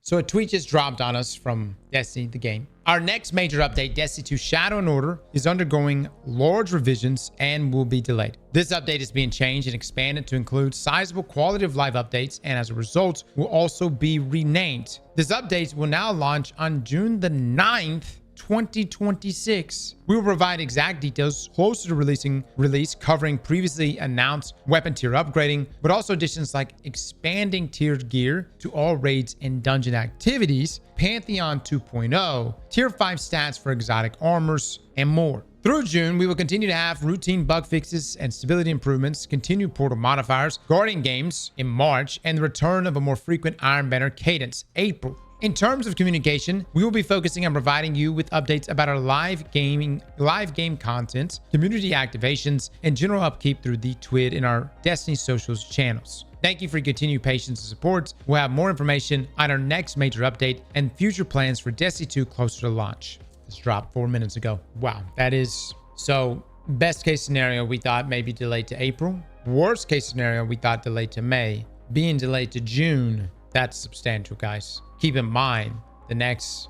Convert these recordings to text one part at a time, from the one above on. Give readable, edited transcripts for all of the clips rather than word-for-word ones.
So a tweet just dropped on us from Destiny, the game. Our next major update, Destiny 2 Shadow and Order, is undergoing large revisions and will be delayed. This update is being changed and expanded to include sizable quality of life updates, and as a result, will also be renamed. This update will now launch on June the 9th, 2026. We will provide exact details closer to release, covering previously announced weapon tier upgrading, but also additions like expanding tiered gear to all raids and dungeon activities, Pantheon 2.0, tier 5 stats for exotic armors, and more. Through June, we will continue to have routine bug fixes and stability improvements, continued portal modifiers, Guardian games in March, and the return of a more frequent Iron Banner cadence, April. In terms of communication, we will be focusing on providing you with updates about our live game content, community activations, and general upkeep through the Twid and our Destiny socials channels. Thank you for your continued patience and support. We'll have more information on our next major update and future plans for Destiny 2 closer to launch. This dropped 4 minutes ago. Wow, that is... So, best case scenario, we thought maybe delayed to April. Worst case scenario, we thought delayed to May. Being delayed to June, that's substantial, guys. Keep in mind, the next,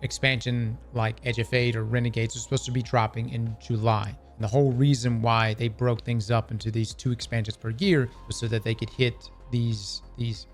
expansion like Edge of Fate or Renegades are supposed to be dropping in July. And the whole reason why they broke things up into these 2 expansions per year was so that they could hit these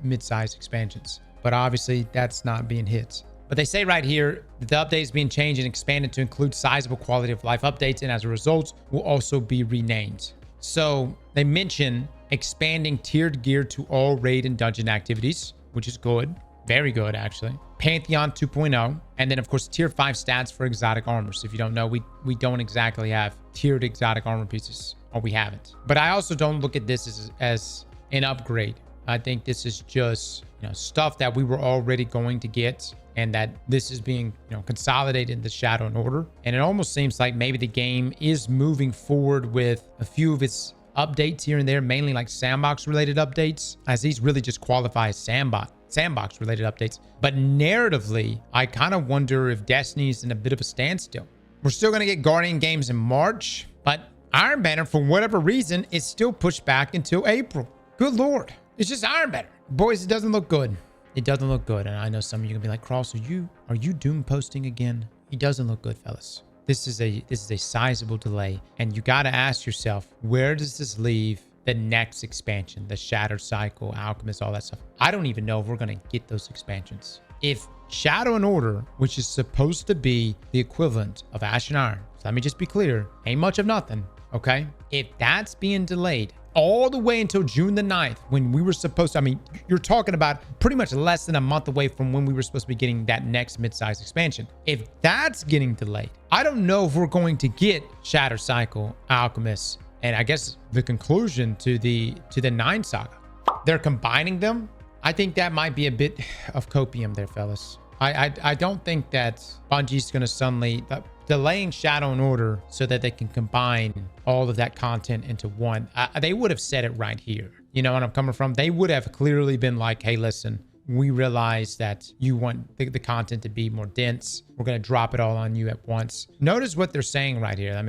mid-sized expansions. But obviously, that's not being hit. But they say right here that the update is being changed and expanded to include sizable quality of life updates, and as a result, will also be renamed. So they mention expanding tiered gear to all raid and dungeon activities, which is good. Very good, actually. Pantheon 2.0. And then, of course, tier 5 stats for exotic armors. If you don't know, we don't exactly have tiered exotic armor pieces, or we haven't. But I also don't look at this as an upgrade. I think this is just, stuff that we were already going to get, and that this is being, consolidated in the Shadow and Order. And it almost seems like maybe the game is moving forward with a few of its updates here and there, mainly like sandbox related updates, as these really just qualify as sandbox related updates. But narratively, I kind of wonder if Destiny's in a bit of a standstill. We're still going to get Guardian games in March, but Iron Banner, for whatever reason, is still pushed back until April. Good Lord. It's just Iron Banner. Boys, it doesn't look good. It doesn't look good. And I know some of you are going to be like, Cross, are you doom posting again? It doesn't look good, fellas. This is a sizable delay, and you got to ask yourself, where does this leave the next expansion, the Shattered Cycle, Alchemist, all that stuff? I don't even know if we're going to get those expansions. If Shadow and Order, which is supposed to be the equivalent of Ash and Iron, so let me just be clear, ain't much of nothing, okay? If that's being delayed all the way until June the 9th, when we were supposed to, you're talking about pretty much less than a month away from when we were supposed to be getting that next mid-size expansion. If that's getting delayed, I don't know if we're going to get Shattered Cycle, Alchemist, and I guess the conclusion to the 9 saga. They're combining them. I think that might be a bit of copium there, fellas. I don't think that Bungie's going to suddenly delaying Shadow and Order so that they can combine all of that content into one. They would have said it right here. You know what I'm coming from? They would have clearly been like, hey, listen, we realize that you want the content to be more dense. We're going to drop it all on you at once. Notice what they're saying right here.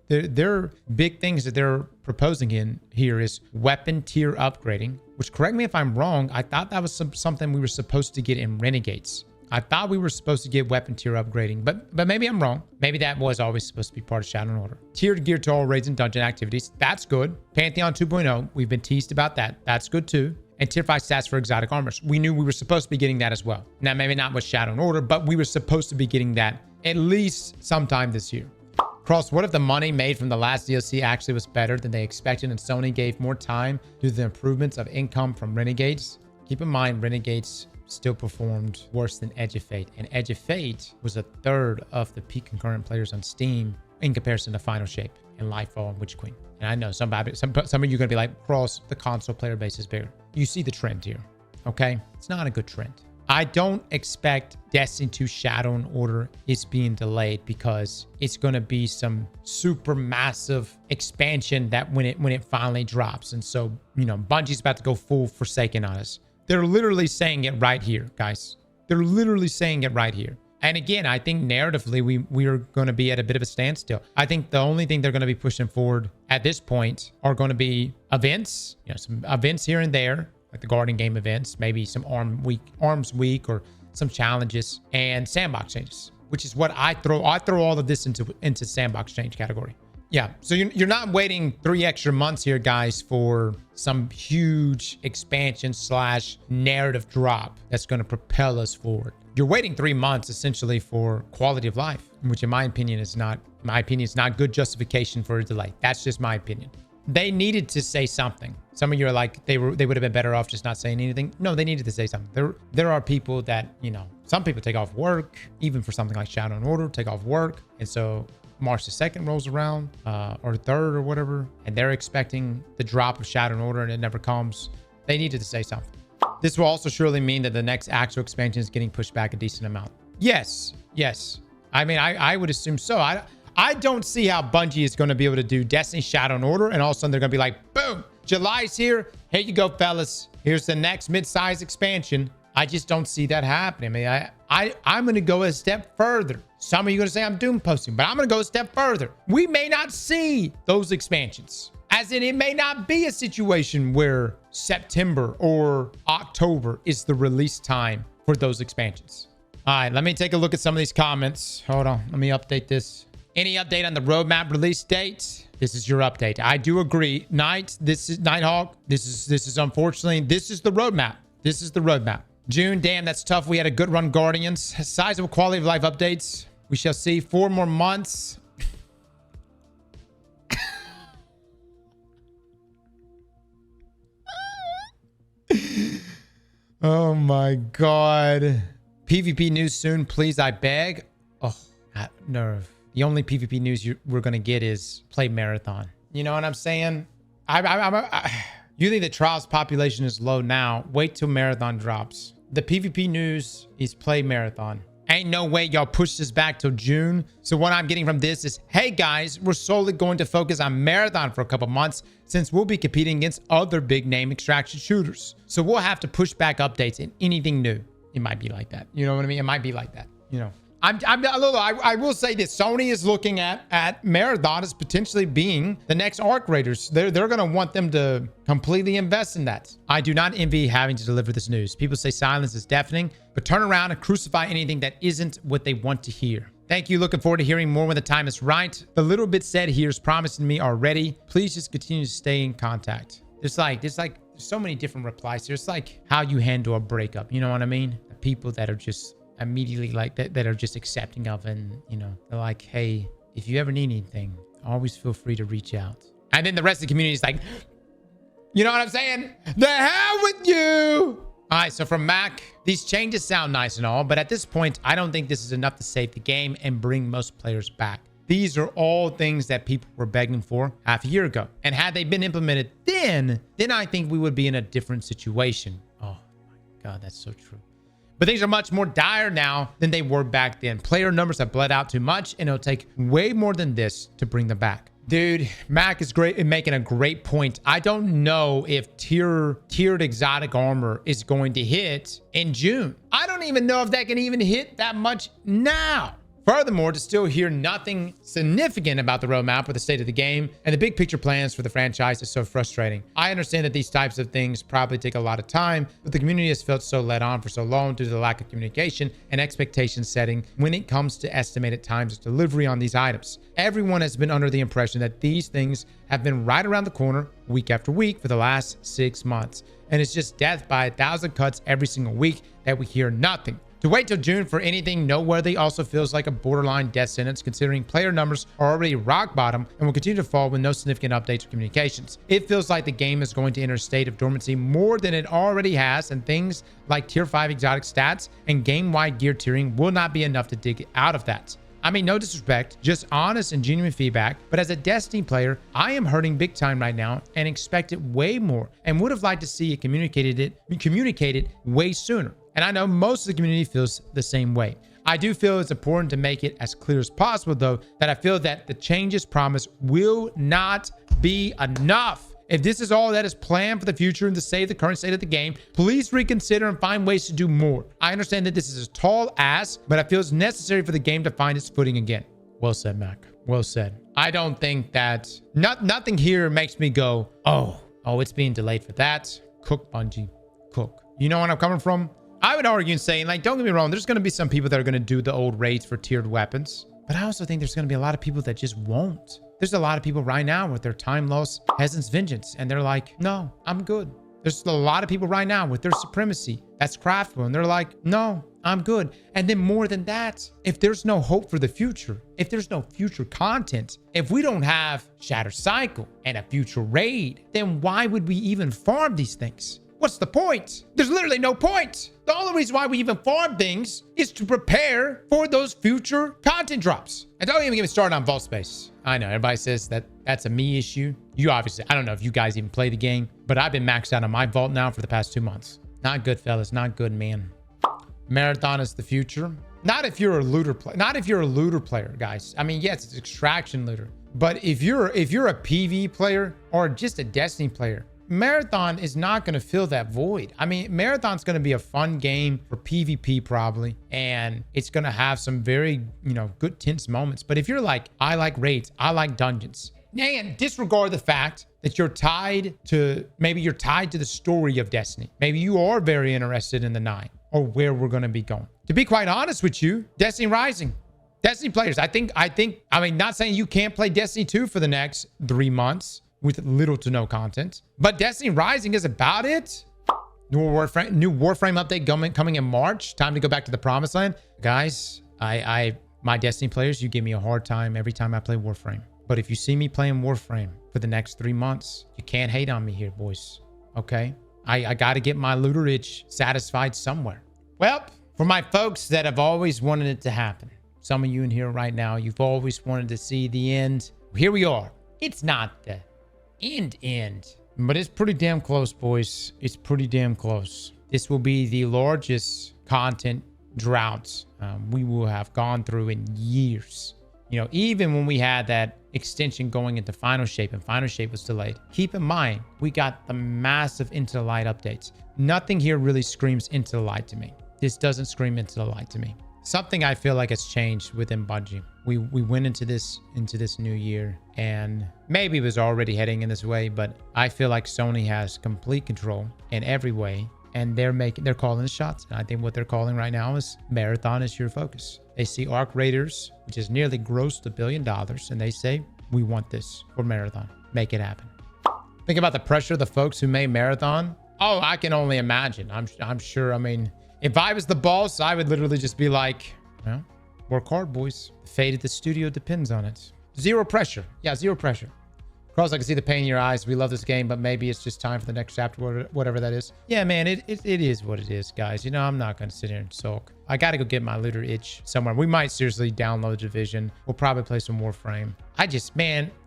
Their big things that they're proposing in here is weapon tier upgrading, which, correct me if I'm wrong, I thought that was something we were supposed to get in Renegades. I thought we were supposed to get weapon tier upgrading, but maybe I'm wrong. Maybe that was always supposed to be part of Shadow and Order. Tiered gear to all raids and dungeon activities. That's good. Pantheon 2.0. We've been teased about that. That's good too. And tier 5 stats for exotic armors. We knew we were supposed to be getting that as well. Now, maybe not with Shadow and Order, but we were supposed to be getting that at least sometime this year. Cross, what if the money made from the last DLC actually was better than they expected and Sony gave more time due to the improvements of income from Renegades? Keep in mind, Renegades still performed worse than Edge of Fate, and Edge of Fate was a third of the peak concurrent players on Steam in comparison to Final Shape and Lightfall and Witch Queen. And I know some of you are going to be like, Cross, the console player base is bigger. You see the trend here, okay? It's not a good trend. I don't expect Destiny 2 Shadow and Order is being delayed because it's going to be some super massive expansion that when it finally drops. And so, Bungie's about to go full Forsaken on us. They're literally saying it right here, guys. They're literally saying it right here. And again, I think narratively, we are going to be at a bit of a standstill. I think the only thing they're going to be pushing forward at this point are going to be events, some events here and there, like the Guardian game events, maybe some arms week, or some challenges, and sandbox changes, which is what I throw all of this into sandbox change category. Yeah, so you're not waiting 3 extra months here, guys, for some huge expansion / narrative drop that's going to propel us forward. You're waiting 3 months essentially for quality of life, which in my opinion is not good justification for a delay. That's just my opinion. They needed to say something. Some of you are like, they would have been better off just not saying anything. No, they needed to say something. There are people that, you know, some people take off work, even for something like Shadow and Order, take off work. And so March the 2nd rolls around, or 3rd or whatever, and they're expecting the drop of Shadow and Order and it never comes. They needed to say something. This will also surely mean that the next actual expansion is getting pushed back a decent amount. Yes. I mean, I would assume so. I don't see how Bungie is going to be able to do Destiny Shadow and Order, and all of a sudden they're going to be like, boom, July's here. Here you go, fellas. Here's the next mid-size expansion. I just don't see that happening. I mean, I'm going to go a step further. Some of you are going to say I'm doom posting, but I'm going to go a step further. We may not see those expansions. As in, it may not be a situation where September or October is the release time for those expansions. All right, let me take a look at some of these comments. Hold on, let me update this. Any update on the roadmap release date? This is your update. I do agree. This is Nighthawk. This is unfortunately, this is the roadmap. This is the roadmap. June, damn, that's tough. We had a good run, Guardians. Sizable quality of life updates. We shall see. 4 more months. Oh my God. PvP news soon, please, I beg. Oh, that nerve. The only PvP news we're going to get is play Marathon. You know what I'm saying? You think the Trials population is low now. Wait till Marathon drops. The PvP news is play Marathon. Ain't no way y'all push this back till June. So what I'm getting from this is, hey guys, we're solely going to focus on Marathon for a couple months since we'll be competing against other big name extraction shooters. So we'll have to push back updates in anything new. It might be like that. You know what I mean? It might be like that, you know. I will say this. Sony is looking at Marathon as potentially being the next Arc Raiders. They're going to want them to completely invest in that. I do not envy having to deliver this news. People say silence is deafening, but turn around and crucify anything that isn't what they want to hear. Thank you. Looking forward to hearing more when the time is right. The little bit said here is promising me already. Please just continue to stay in contact. There's so many different replies here. It's like how you handle a breakup. You know what I mean? The people that are just immediately like that are just accepting of, and you know, they're like, hey, if you ever need anything, always feel free to reach out. And then the rest of the community is like, you know what I'm saying? The hell with you. All right, so from Mac, these changes sound nice and all, but at this point, I don't think this is enough to save the game and bring most players back. These are all things that people were begging for half a year ago. And had they been implemented then I think we would be in a different situation. Oh my God, that's so true. But things are much more dire now than they were back then. Player numbers have bled out too much, and it'll take way more than this to bring them back. Dude, Mac is great in making a great point. I don't know if tiered exotic armor is going to hit in June. I don't even know if that can even hit that much now. Furthermore, to still hear nothing significant about the roadmap or the state of the game and the big picture plans for the franchise is so frustrating. I understand that these types of things probably take a lot of time, but the community has felt so let on for so long due to the lack of communication and expectation setting when it comes to estimated times of delivery on these items. Everyone has been under the impression that these things have been right around the corner week after week for the last 6 months. And it's just death by 1,000 cuts every single week that we hear nothing. To wait till June for anything noteworthy also feels like a borderline death sentence, considering player numbers are already rock bottom and will continue to fall with no significant updates or communications. It feels like the game is going to enter a state of dormancy more than it already has, and things like tier 5 exotic stats and game-wide gear tiering will not be enough to dig out of that. I mean, no disrespect, just honest and genuine feedback, but as a Destiny player, I am hurting big time right now and expect it way more and would have liked to see it communicated way sooner. And I know most of the community feels the same way. I do feel it's important to make it as clear as possible, though, that I feel that the changes promised will not be enough. If this is all that is planned for the future and to save the current state of the game, please reconsider and find ways to do more. I understand that this is a tall ask, but I feel it's necessary for the game to find its footing again. Well said, Mac. Well said. I don't think that... nothing here makes me go, oh, it's being delayed for that. Cook Bungie. cook. You know where I'm coming from? I would argue and saying, like, don't get me wrong, there's going to be some people that are going to do the old raids for tiered weapons. But I also think there's going to be a lot of people that just won't. There's a lot of people right now with their time lost Peasant's Vengeance. And they're like, no, I'm good. There's a lot of people right now with their Supremacy. That's craftable. And they're like, no, I'm good. And then more than that, if there's no hope for the future, if there's no future content, if we don't have Shatter Cycle and a future raid, then why would we even farm these things? What's the point? There's literally no point. The only reason why we even farm things is to prepare for those future content drops. And don't even get me started on vault space. I know everybody says that that's a me issue. You obviously, I don't know if you guys even play the game, but I've been maxed out on my vault now for the past 2 months. Not good, fellas. Not good, man. Marathon is the future. Not if you're a looter player. Not if you're a looter player, guys. I mean, yes, it's extraction looter. But if you're a PV player or just a Destiny player, Marathon is not going to fill that void. I mean, Marathon's going to be a fun game for PvP probably, and it's going to have some very, good tense moments. But if you're like, I like raids, I like dungeons, and disregard the fact that you're tied to the story of Destiny. Maybe you are very interested in the 9 or where we're going to be going. To be quite honest with you, Destiny Rising. Destiny players, I mean, not saying you can't play Destiny 2 for the next 3 months with little to no content, but Destiny Rising is about it. New Warframe update coming in March. Time to go back to the promised land. Guys, my Destiny players, you give me a hard time every time I play Warframe. But if you see me playing Warframe for the next 3 months, you can't hate on me here, boys. Okay? I got to get my looter itch satisfied somewhere. Well, for my folks that have always wanted it to happen, some of you in here right now, you've always wanted to see the end. Here we are. It's not the end, but it's pretty damn close, boys. It's pretty damn close. This will be the largest content drought we will have gone through in years. Even when we had that extension going into Final Shape and Final Shape was delayed, keep in mind we got the massive Into the Light updates. Nothing here really screams Into the Light to me. This doesn't scream Into the Light to me. Something I feel like has changed within Bungie. We went into this new year, and maybe it was already heading in this way, but I feel like Sony has complete control in every way, and they're calling the shots. And I think what they're calling right now is Marathon is your focus. They see Arc Raiders, which has nearly grossed $1 billion, and they say, we want this for Marathon. Make it happen. Think about the pressure of the folks who made Marathon. Oh, I can only imagine. I'm sure. I mean, if I was the boss, I would literally just be like, well, work hard, boys. The fate of the studio depends on it. Zero pressure. Yeah, zero pressure. Cross, I can see the pain in your eyes. We love this game, but maybe it's just time for the next chapter, whatever that is. Yeah, man, it is what it is, guys. I'm not going to sit here and sulk. I got to go get my looter itch somewhere. We might seriously download Division. We'll probably play some Warframe.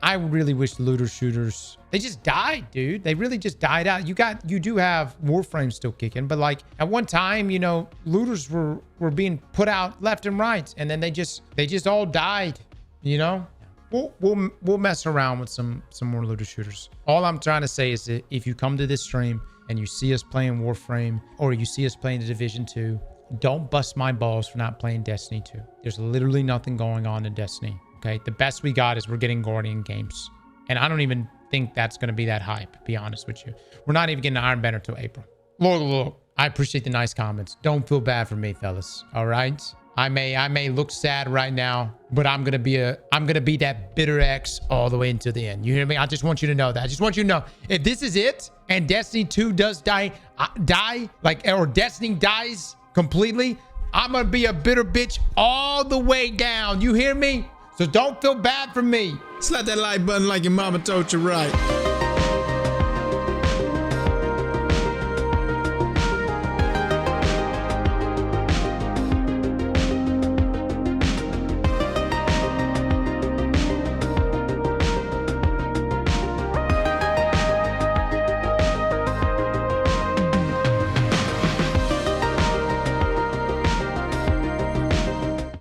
I really wish looter shooters, they just died, dude. They really just died out. You do have Warframe still kicking, but like at one time, looters were being put out left and right, and then they just all died, We'll mess around with some more looter shooters. All I'm trying to say is that if you come to this stream and you see us playing Warframe or you see us playing the Division 2, don't bust my balls for not playing Destiny 2. There's literally nothing going on in Destiny. Okay, the best we got is we're getting Guardian games, and I don't even think that's going to be that hype. To be honest with you, we're not even getting Iron Banner till April. Look, I appreciate the nice comments. Don't feel bad for me, fellas. All right. I may look sad right now, but I'm gonna be that bitter X all the way into the end. You hear me? I just want you to know that. I just want you to know if this is it and Destiny 2 does die, or Destiny dies completely, I'm gonna be a bitter bitch all the way down. You hear me? So don't feel bad for me. Slap that like button like your mama told you right.